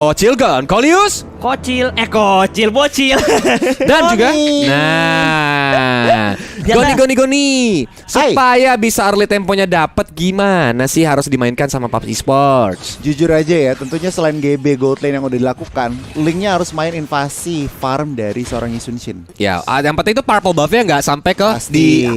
Kocil kan, Kolius Kocil, bocil. dan juga Goni supaya bisa early temponya dapat gimana sih harus dimainkan sama PUBG Esports. Jujur aja ya, tentunya selain GB Gold Lane yang udah dilakukan, Linknya harus main invasi farm dari seorang Yi Sun-shin. Ya, yang penting itu purple buff-nya nggak sampai ke Pasti.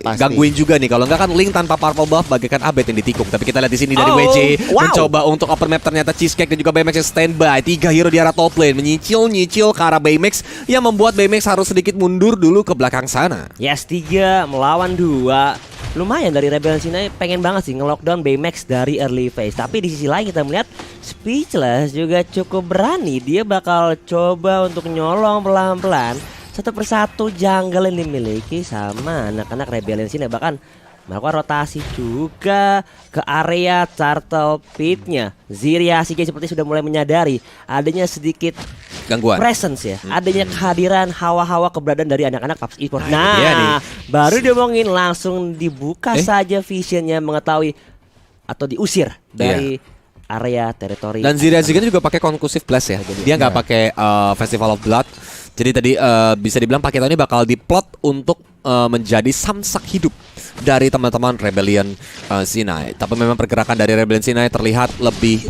gangguin juga nih. Kalau nggak kan Link tanpa purple buff bagaikan Abed yang ditikung. Tapi kita lihat di sini dari WC mencoba untuk open map, ternyata Cheesecake dan juga Baymax yang standby. 3 hero di arah top lane menyicil ke arah Baymax yang membuat Baymax harus sedikit mundur dulu ke belakang sana. Yes, 3 melawan 2. Lumayan dari Rebellion Sinai pengen banget sih nge-lockdown Baymax dari early phase. Tapi di sisi lain kita melihat Speechless juga cukup berani. Dia bakal coba untuk nyolong pelan-pelan satu persatu jungle yang dimiliki sama anak-anak Rebellion Sinai. Bahkan melakukan rotasi juga ke area Turtle Pit-nya. Zirya Sige seperti sudah mulai menyadari adanya sedikit Gangguan presence ya, adanya kehadiran hawa-hawa keberadaan dari anak-anak PUBG Esports. Nah, iya nih. baru diomongin langsung dibuka saja visionnya mengetahui atau diusir dari area teritori. Dan Zirya Zigen juga pakai conclusive blast ya. Dia nggak pakai Festival of Blood. Jadi tadi bisa dibilang paketan ini bakal diplot untuk menjadi samsak hidup dari teman-teman Rebellion Sinai. Tapi memang pergerakan dari Rebellion Sinai terlihat lebih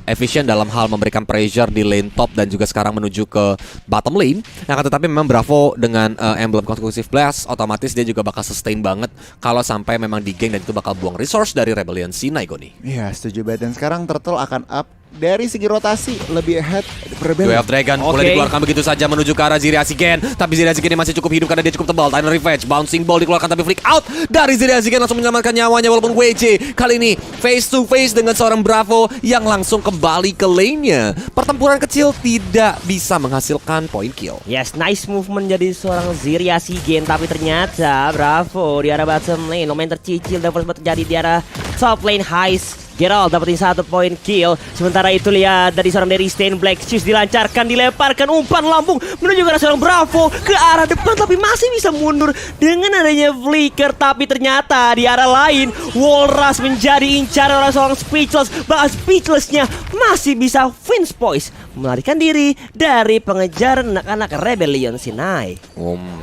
efisien dalam hal memberikan pressure di lane top dan juga sekarang menuju ke bottom lane. Nah, tetapi memang Bravo dengan emblem Conclusive Blast otomatis dia juga bakal sustain banget kalau sampai memang di geng dan itu bakal buang resource dari Rebellion Sinai, Goni. Iya, setuju banget. Dan sekarang Turtle akan up dari segi rotasi lebih ahead Way of Dragon mulai dikeluarkan begitu saja menuju ke arah Zirya Zigen. Tapi Zirya Zigen masih cukup hidup karena dia cukup tebal. Final Revenge, Bouncing Ball dikeluarkan tapi flick out dari Zirya Zigen langsung menyelamatkan nyawanya. Walaupun WJ kali ini face to face dengan seorang Bravo yang langsung kembali ke lane-nya. Pertempuran kecil tidak bisa menghasilkan point kill. Yes, nice movement jadi seorang Zirya Zigen. Tapi ternyata Bravo di arah bottom lane lumayan tercicil dan terjadi di arah top lane. Heist Geralt dapetin 1 point kill. Sementara itu lihat dari seorang dari Stain Black Shoes dilancarkan, dilemparkan umpan lambung menuju ke arah seorang Bravo ke arah depan, tapi masih bisa mundur dengan adanya flicker. Tapi ternyata di arah lain Walrus menjadi incaran oleh seorang Speechless. Bahkan Speechlessnya masih bisa finish poise melarikan diri dari pengejaran anak-anak Rebellion Sinai.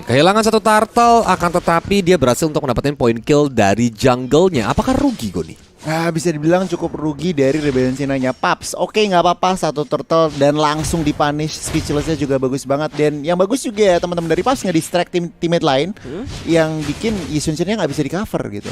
Kehilangan 1 turtle akan tetapi dia berhasil untuk mendapatkan point kill dari jungle-nya. Apakah rugi, Goni? bisa dibilang cukup rugi dari Rebellion Sinai-nya. Paps, oke, nggak apa-apa 1 turtle dan langsung dipunish. Speechless-nya juga bagus banget. Dan yang bagus juga ya teman-teman dari Paps nge-distract teammate lain yang bikin Yi Sun-shin-nya nggak bisa di-cover gitu.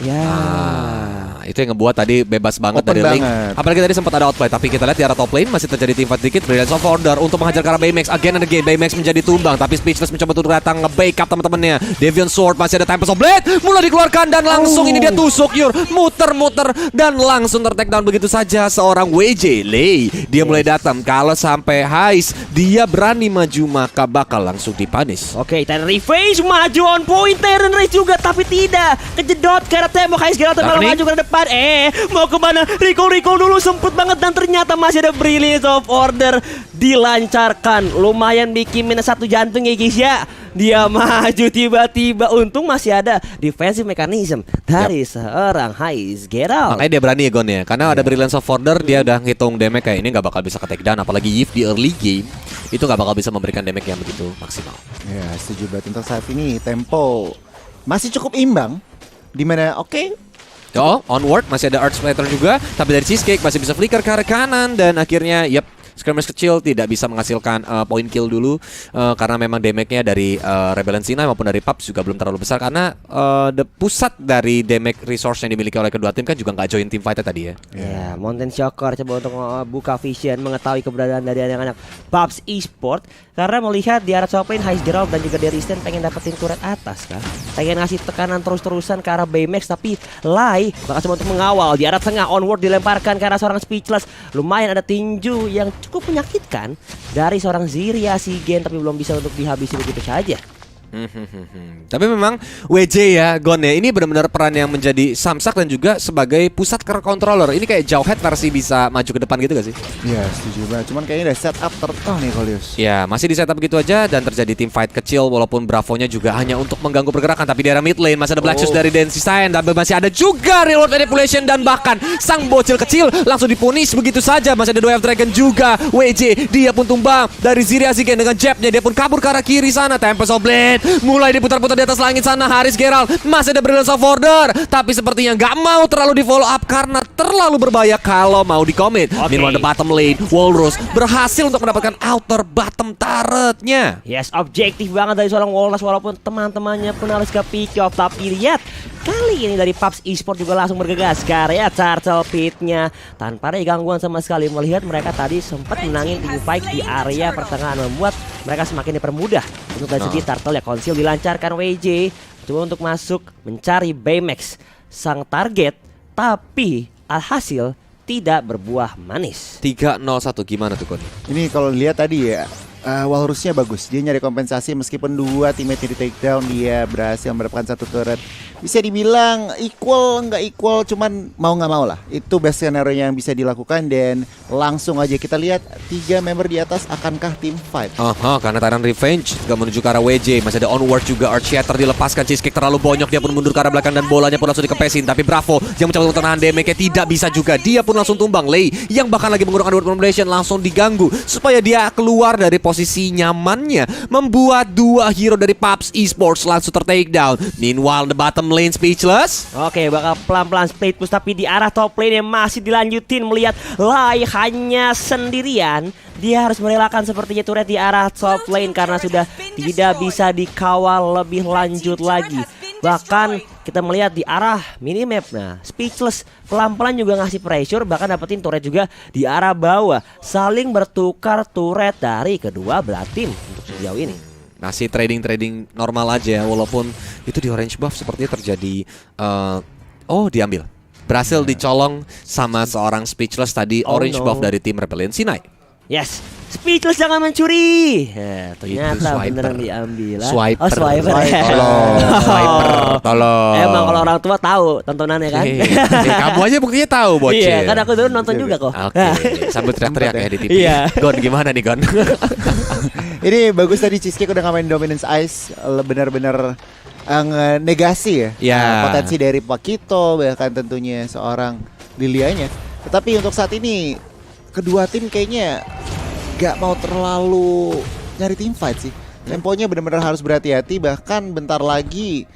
Itu yang ngebuat tadi bebas banget Open dari Link. banget. Apalagi tadi sempat ada outplay. Tapi kita lihat di arah top lane masih terjadi teamfight dikit. Brilliance of Order untuk menghajar ke arah Baymax. Again and again Baymax menjadi tumbang. Tapi Speechless mencoba untuk datang nge-backup teman-temannya. Deviant Sword masih ada Tempest of Blade. Mulai dikeluarkan dan langsung ini dia tusuk Yur. Muter-muter dan langsung ter-take down begitu saja seorang WJ Lei. Dia mulai datang. Kalau sampai Heist dia berani maju maka bakal langsung dipunish. Oke, Tyrant Face maju on point. Tyrant Race juga tapi tidak kejedot karena tembok. Heist Geralt malah maju ke depan. Mau kemana? Recall dulu sempet banget dan ternyata masih ada Brilliance of Order dilancarkan. Lumayan bikin minus 1 jantung ya guys ya. Dia maju tiba-tiba, untung masih ada defensive mechanism dari seorang Heist Geralt. Makanya dia berani ya Gon ya. Karena ada Brilliance of Order, dia udah ngitung damage kayak ini nggak bakal bisa ke take down. Apalagi Yves di early game itu nggak bakal bisa memberikan damage yang begitu maksimal. Ya, setuju banget. Untuk saat ini tempo masih cukup imbang. Dimana Onward masih ada Earth Splatter juga. Tapi dari Cheesecake masih bisa flicker ke arah kanan. Dan akhirnya skirmish kecil tidak bisa menghasilkan point kill dulu karena memang damage-nya dari Rebellion Sinai maupun dari PUBG juga belum terlalu besar karena pusat dari damage resource yang dimiliki oleh kedua tim kan juga nggak join team fight tadi ya. Ya, Mountain Shocker coba untuk buka vision mengetahui keberadaan dari anak-anak PUBG Esports karena melihat di arah top lane Heist Geralt dan juga dari Stan pengen dapetin turret atas kan. Pengen ngasih tekanan terus-terusan ke arah Baymax tapi Lai bakal coba untuk mengawal di arah tengah. Onward dilemparkan ke arah seorang Speechless. Lumayan ada tinju yang cukup menyakitkan dari seorang Zirya Zigen tapi belum bisa untuk dihabisi begitu saja. Tapi memang WJ ya, Gon ya, ini benar-benar peran yang menjadi samsak dan juga sebagai pusat controller. Ini kayak Jawhead versi bisa maju ke depan gitu gak sih? Iya, setuju banget. Cuman kayaknya udah setup Turtle nih Kolius. Ya, masih di setup begitu aja dan terjadi team fight kecil walaupun Bravo-nya juga hanya untuk mengganggu pergerakan. Tapi di area mid lane masih ada Black Shoes dari Dancy Sign, dan masih ada juga Reload Manipulation dan bahkan sang bocil kecil langsung dipunish begitu saja. Masih ada Dwarf Dragon juga. WJ dia pun tumbang dari Ziri Azigen dengan jabnya, dia pun kabur ke arah kiri sana. Tempest of Blade mulai diputar-putar di atas langit sana. Haris Geralt masih ada Brilliance of Order, tapi sepertinya nggak mau terlalu di follow up karena terlalu berbahaya kalau mau di commit. Meanwhile the bottom lane, Walrus berhasil untuk mendapatkan outer bottom turretnya. Yes, objektif banget dari seorang Walrus walaupun teman-temannya pun harus ke pick off. Tapi lihat, kali ini dari PUBG Esports juga langsung bergegas ke area Turtle Pit-nya tanpa ada gangguan sama sekali. Melihat mereka tadi sempat menangin team fight di area pertengahan, membuat mereka semakin dipermudah untuk dari segi Turtle ya. Conceal dilancarkan WJ coba untuk masuk mencari Baymax sang target, tapi alhasil tidak berbuah manis. 3-0-1 gimana tuh Kon? Ini kalau lihat tadi ya, Walrusnya bagus. Dia nyari kompensasi meskipun dua teammate di takedown, dia berhasil mendapatkan satu turret. Bisa dibilang equal nggak equal, cuman mau nggak mau lah. Itu best scenario yang bisa dilakukan dan langsung aja kita lihat 3 member di atas akankah team fight. Karena Tyrant Revenge juga menuju ke arah WJ. Masih ada Onward juga, Archietter dilepaskan, Cheesecake terlalu bonyok, dia pun mundur ke arah belakang dan bolanya pun langsung dikepesin. Tapi Bravo yang mencoba untuk menahan damage-nya tidak bisa juga, dia pun langsung tumbang. Lei yang bahkan lagi menggunakan Word Combination langsung diganggu supaya dia keluar dari posisi nyamannya, membuat 2 hero dari PUBG Esports langsung ter-take down. Meanwhile the bottom lane speechless. Oke, bakal pelan-pelan split push, tapi di arah top lane yang masih dilanjutin. Melihat Lai hanya sendirian, dia harus merelakan sepertinya turret di arah top lane karena sudah tidak bisa dikawal lebih lanjut lagi. Bahkan kita melihat di arah minimap, nah Speechless pelan-pelan juga ngasih pressure, bahkan dapetin turret juga di arah bawah. Saling bertukar turret dari kedua belah tim untuk sejauh ini. Masih trading normal aja, walaupun itu di orange buff sepertinya terjadi diambil. Berhasil dicolong sama seorang Speechless tadi, orange buff dari tim Rebellion Sinai. Yes, Speechless jangan mencuri. Ternyata beneran diambil. Swiper. Tolong. Emang kalau orang tua tahu tontonannya kan. Kamu aja buktinya tahu, bocil. Iya, kan aku dulu nonton juga kok. Oke, sambil teriak-teriak ya di TV. Iya. Gon gimana nih Gon? Ini bagus tadi Cheesecake udah ngamain Dominance Ice, benar-benar negasi ya, potensi dari Pakito, bahkan tentunya seorang Lilianya. Tetapi untuk saat ini kedua tim kayaknya gak mau terlalu nyari team fight sih. Temponya benar-benar harus berhati-hati, bahkan bentar lagi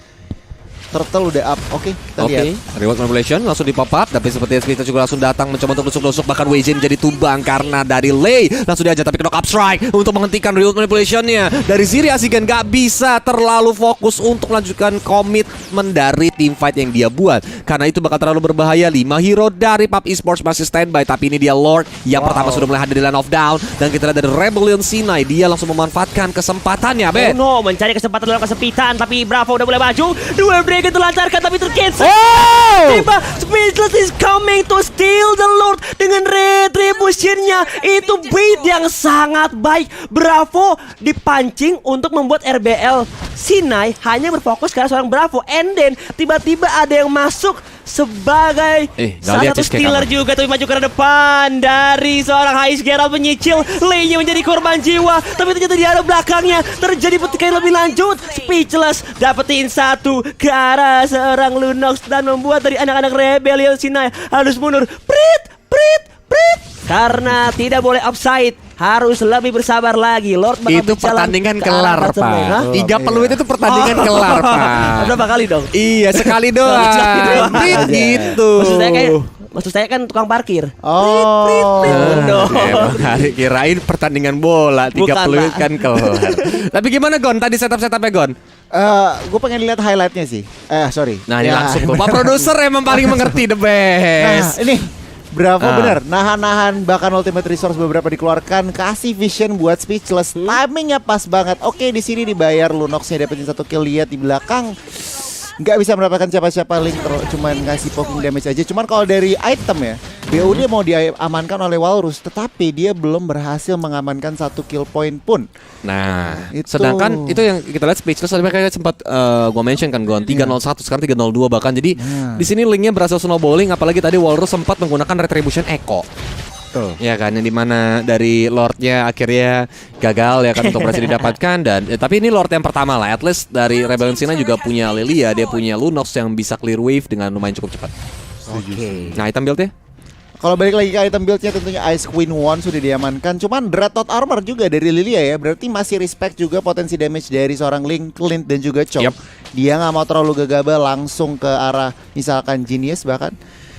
Turtle udah up. Oke, kita lihat. Reward Manipulation langsung di pop up, tapi sepertinya Speechless juga langsung datang mencoba untuk nusuk-nusuk, bahkan WJ menjadi tumbang karena dari Lei langsung diajar, tapi knock up strike untuk menghentikan Reward Manipulation-nya. Dari Ziri Azigen gak bisa terlalu fokus untuk melanjutkan komitmen dari team fight yang dia buat, karena itu bakal terlalu berbahaya. 5 hero dari PUBG Esports masih standby, tapi ini dia Lord yang pertama sudah mulai hadir di line of down, dan kita lihat dari Rebellion Sinai, dia langsung memanfaatkan kesempatannya, Ben. Oh no, mencari kesempatan dalam kesempitan, tapi Bravo udah mulai maju. Dua Dragon terlancarkan tapi tercancel. Tiba Speechless is coming to steal the Lord dengan retribution-nya. Itu bait yang sangat baik. Bravo dipancing untuk membuat RBL Sinai hanya berfokus ke seorang Bravo, and then tiba-tiba ada yang masuk sebagai salah satu stealer juga, tapi maju ke depan dari seorang Haris Geralt menyicil. Lei-nya menjadi korban jiwa, tapi ternyata di arah belakangnya terjadi petikan lebih lanjut. Speechless dapetin satu ke arah seorang Lunox dan membuat dari anak-anak Rebellion Sinai harus mundur. Prit karena tidak boleh offside, harus lebih bersabar lagi. Lord bakal itu pertandingan kelar, Pak. 3 peluit itu pertandingan kelar, Pak. Berapa kali dong? Iya, sekali doang. Gitu. Maksud saya kan tukang parkir. Hari kirain pertandingan bola 3 peluit kan kelar. Tapi gimana Gon? Tadi setupnya Gon? Gue pengen lihat highlightnya sih. Sorry. Nah ini langsung tuh. Pak produser emang paling mengerti the best. Nah ini Bravo bener, nahan-nahan bahkan ultimate resource beberapa dikeluarkan, kasih vision buat Speechless, timingnya pas banget. Oke, di sini dibayar, Lunox-nya dapetin 1 kill. Lihat di belakang nggak bisa mendapatkan siapa-siapa, Link cuman ngasih poking damage aja. Cuman kalau dari item ya, BOD mau diamankan oleh Walrus, tetapi dia belum berhasil mengamankan 1 kill point pun. Nah, Itu. sedangkan itu yang kita lihat Speechless tadi mereka sempat gua mention kan Gon 301 sekarang 302 bahkan. Jadi di sini linknya berhasil snowballing, apalagi tadi Walrus sempat menggunakan Retribution Echo. Betul. Ya kan, yang dimana dari Lordnya akhirnya gagal ya kan untuk berhasil didapatkan dan tapi ini Lord yang pertama lah, at least dari Rebellion Sina juga punya Lilia, dia punya Lunox yang bisa clear wave dengan lumayan cukup cepat. Oke. Nah, item build-nya? Kalau balik lagi ke item build-nya tentunya Ice Queen One sudah diamankan. Cuman Dreadnought Armor juga dari Lilia ya. Berarti masih respect juga potensi damage dari seorang Link, Clint dan juga Chong. Yep. Dia nggak mau terlalu gegabah langsung ke arah misalkan Genius bahkan.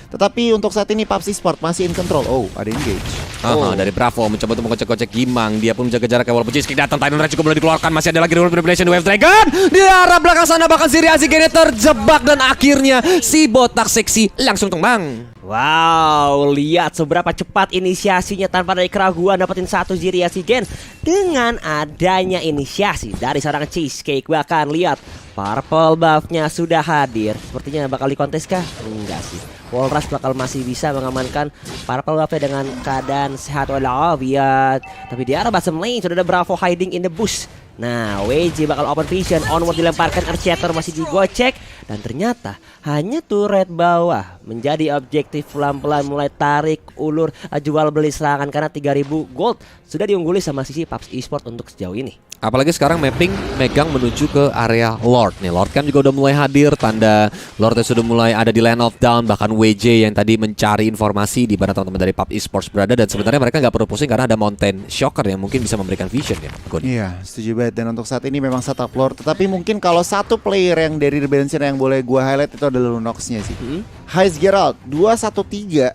Tetapi untuk saat ini PUBG Sport masih in control. Oh, ada engage. Dari Bravo mencoba untuk mengocek-kocek Gimang. Dia pun menjaga jarak walaupun Cheesecake datang. Titan Rage juga belum dikeluarkan. Masih ada lagi Reward Manipulation Wave Dragon. Di arah belakang sana bahkan Siri Azigene terjebak. Dan akhirnya si botak seksi langsung tumbang. Wow, lihat seberapa cepat inisiasinya tanpa ada keraguan dapetin satu Ziriasi Gen. Dengan adanya inisiasi dari seorang Cheesecake, bahkan lihat purple buff-nya sudah hadir. Sepertinya bakal dikontes kah? Enggak sih. Walrus bakal masih bisa mengamankan purple buff-nya dengan keadaan sehat walafiat. Tapi di arah bottom lane sudah ada Bravo hiding in the bush. Nah, WJ bakal open vision, onward dilemparkan, Earthshatter masih digocek. Dan ternyata hanya turret bawah menjadi objektif pelan-pelan mulai tarik ulur jual beli serangan. Karena 3000 gold sudah diungguli sama sisi PUBG Esport untuk sejauh ini. Apalagi sekarang mapping megang menuju ke area Lord. Nih Lord kan juga udah mulai hadir, tanda Lordnya sudah mulai ada di Land of Down. Bahkan WJ yang tadi mencari informasi di mana teman-teman dari PUBG Esports berada. Dan sebenarnya mereka nggak perlu pusing karena ada Mountain Shocker yang mungkin bisa memberikan vision ya. Iya, setuju banget. Dan untuk saat ini memang setup Lord. Tetapi mungkin kalau satu player yang dari Rebellion Sina yang boleh gua highlight itu adalah Lunox-nya sih. Heist Geralt 213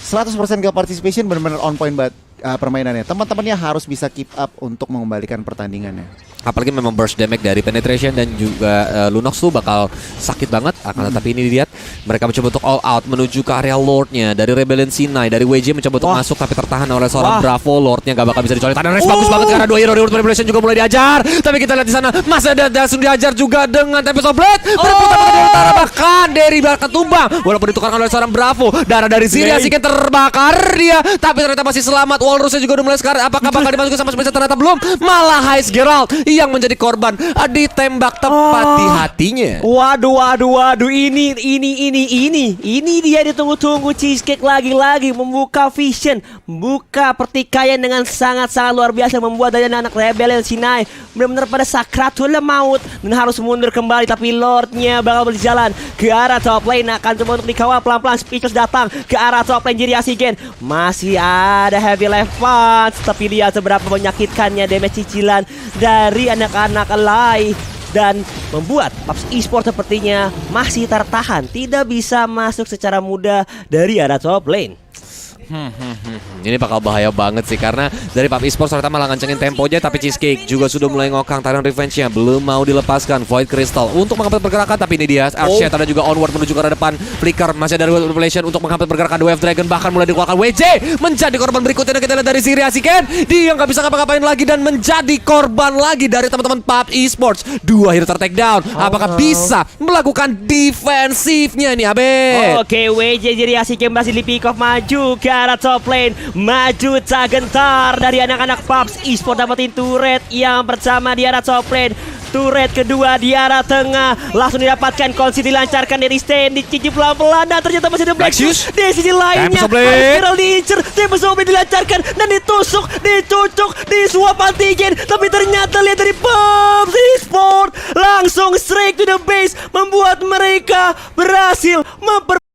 100% kill participation, benar-benar on point banget permainannya. Teman-temannya harus bisa keep up untuk mengembalikan pertandingannya. Apalagi memang burst damage dari penetration dan juga Lunox tuh bakal sakit banget. Akan tetapi ini dilihat mereka mencoba untuk all out menuju ke area Lordnya. Dari Rebellion Sinai, dari WJ mencoba untuk masuk tapi tertahan oleh seorang Bravo. Lordnya gak bakal bisa dicolek. Tanda race bagus banget karena 2 hero Reward Manipulation juga mulai diajar. Tapi kita lihat di sana masih ada langsung diajar juga dengan Tempest of Blade. Utara bahkan dari belakang tumbang. Walaupun ditukarkan oleh seorang Bravo. Darah dari Syria Siken terbakar dia. Tapi ternyata masih selamat. Walrusnya juga udah mulai sekarang. Apakah bakal dimasukin sama Spencer? Ternyata belum. Malah Heist Geralt yang menjadi korban ditembak tepat di hatinya. Waduh, ini dia ditunggu-tunggu Cheesecake lagi-lagi membuka vision, membuka pertikaian dengan sangat-sangat luar biasa, membuat dari anak Rebellion Sinai benar-benar pada sakratul maut dan harus mundur kembali. Tapi Lordnya bakal berjalan ke arah top lane, akan coba untuk dikawal pelan-pelan. Speechless datang ke arah top lane Jiri Asigen, masih ada heavy left punch, tapi lihat seberapa menyakitkannya damage cicilan dari anak-anak Alay dan membuat PUBG Esports sepertinya masih tertahan, tidak bisa masuk secara mudah dari arah top lane. Ini bakal bahaya banget sih karena dari PUBG Esports ternyata malah ngancengin temponya. Tapi Cheesecake juga sudah mulai ngokang. Tyrant Revenge-nya belum mau dilepaskan. Void Crystal untuk menghambat pergerakan, tapi ini dia Earthshatter ada juga onward menuju ke arah depan. Flicker masih ada Revelation untuk menghambat pergerakan Wave Dragon, bahkan mulai dikeluarkan. WJ menjadi korban berikutnya dan kita lihat dari Siri Asiken, dia nggak bisa ngapa-ngapain lagi dan menjadi korban lagi dari teman-teman PUBG Esports. 2 hero ter-take down. Apakah bisa melakukan defensifnya nih Abe? Oke, WJ Jiri Asiken masih di pick off maju ke arah top lane, maju tak gentar dari anak-anak PUBG Esports, dapetin turret yang pertama di arah top lane. Turret kedua di arah tengah langsung didapatkan, Konsi dilancarkan dari stand, dicicip pelan-pelan dan ternyata masih ada Blackfuse di sisi lainnya. Viral diincer, Tempest of Blade dilancarkan dan ditusuk, dicucuk, disuap antigen. Tapi ternyata lihat dari PUBG Esports langsung straight to the base, membuat mereka berhasil